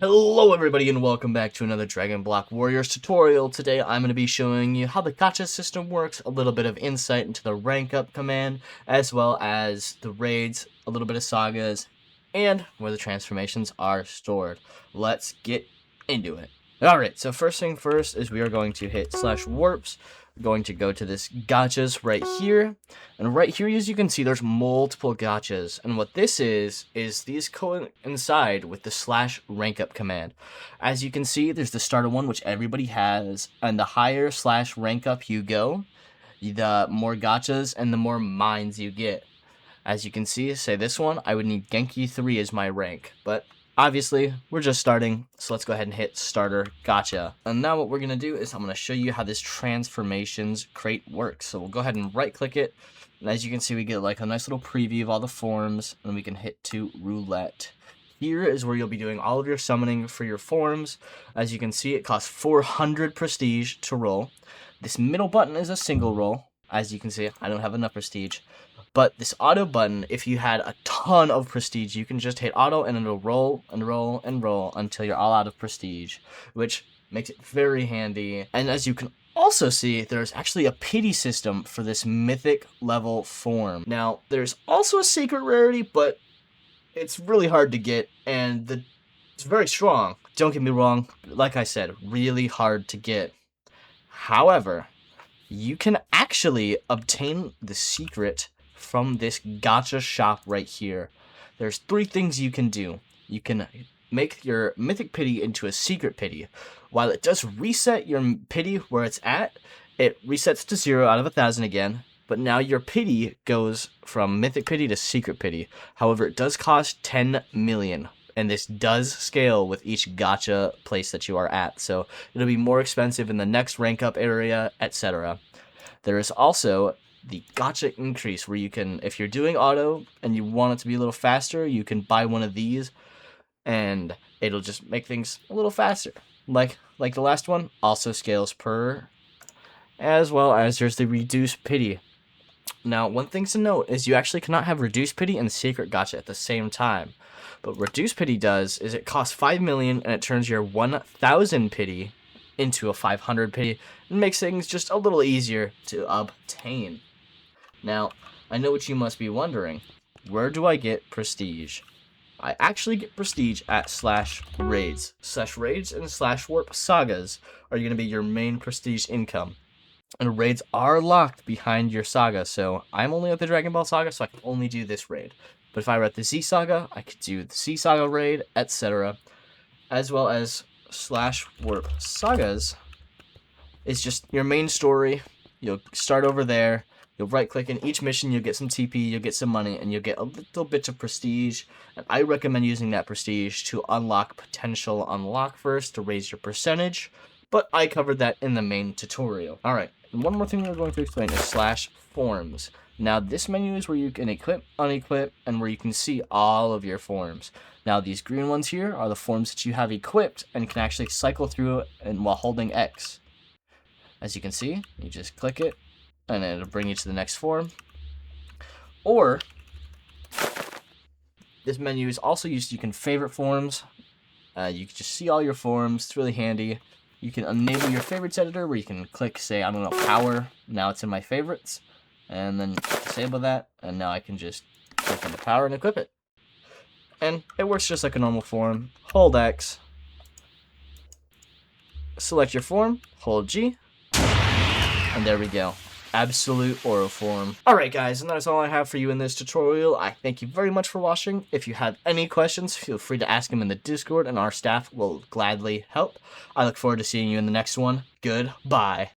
Hello everybody and welcome back to another Dragon Block Warriors tutorial. Today I'm going to be showing you how the gacha system works, a little bit of insight into the rank up command, as well as the raids, a little bit of sagas, and where the transformations are stored. Let's get into it. Alright, so first thing first is we are going to hit /warps. We're going to go to this gachas right here. And right here, as you can see, there's multiple gachas. And what this is these coincide with the /rank-up command. As you can see, there's the starter one, which everybody has. And the higher /rank-up you go, the more gachas and the more mines you get. As you can see, say this one, I would need Genki 3 as my rank. But obviously, we're just starting, so let's go ahead and hit starter gacha. And now what we're going to do is I'm going to show you how this transformations crate works. So we'll go ahead and right click it. And as you can see, we get like a nice little preview of all the forms, and we can hit to roulette. Here is where you'll be doing all of your summoning for your forms. As you can see, it costs 400 prestige to roll. This middle button is a single roll. As you can see, I don't have enough prestige. But this auto button, if you had a ton of prestige, you can just hit auto and it'll roll and roll and roll until you're all out of prestige, which makes it very handy. And as you can also see, there's actually a pity system for this mythic level form. Now, there's also a secret rarity, but it's really hard to get, and it's very strong. Don't get me wrong, like I said, really hard to get. However, you can actually obtain the secret from this gacha shop right here. There's 3 things you can do. You can make your mythic pity into a secret pity. While it does reset your pity where it's at, it resets to 0 out of 1,000 again, but now your pity goes from mythic pity to secret pity. However, it does cost 10 million, and this does scale with each gacha place that you are at, so it'll be more expensive in the next rank up area, etc. There is also the gacha increase, where you can, if you're doing auto and you want it to be a little faster, you can buy one of these and it'll just make things a little faster. Like the last one, also scales per, as well as there's the reduced pity. Now, one thing to note is you actually cannot have reduced pity and secret gacha at the same time. But reduced pity does is it costs 5 million and it turns your 1,000 pity into a 500 pity and makes things just a little easier to obtain. Now, I know what you must be wondering. Where do I get prestige? I actually get prestige at /raids. /raids and /warp sagas are going to be your main prestige income. And raids are locked behind your saga, so I'm only at the Dragon Ball Saga, so I can only do this raid. But if I were at the Z Saga, I could do the C Saga raid, etc. As well as /warp sagas is just your main story. You'll start over there. You'll right-click in each mission, you'll get some TP, you'll get some money, and you'll get a little bit of prestige. And I recommend using that prestige to unlock potential unlock first to raise your percentage, but I covered that in the main tutorial. Alright, and one more thing we're going to explain is /forms. Now, this menu is where you can equip, unequip, and where you can see all of your forms. Now, these green ones here are the forms that you have equipped and can actually cycle through and while holding X. As you can see, you just click it, and it'll bring you to the next form. Or, this menu is also used, you can favorite forms. You can just see all your forms, it's really handy. You can enable your favorites editor, where you can click, say, I don't know, power, now it's in my favorites. And then disable that, and now I can just click on the power and equip it. And it works just like a normal form. Hold X, select your form, hold G, and there we go. Absolute Oro form. Alright guys, and that's all I have for you in this tutorial. I thank you very much for watching. If you have any questions, feel free to ask them in the Discord, and our staff will gladly help. I look forward to seeing you in the next one. Goodbye.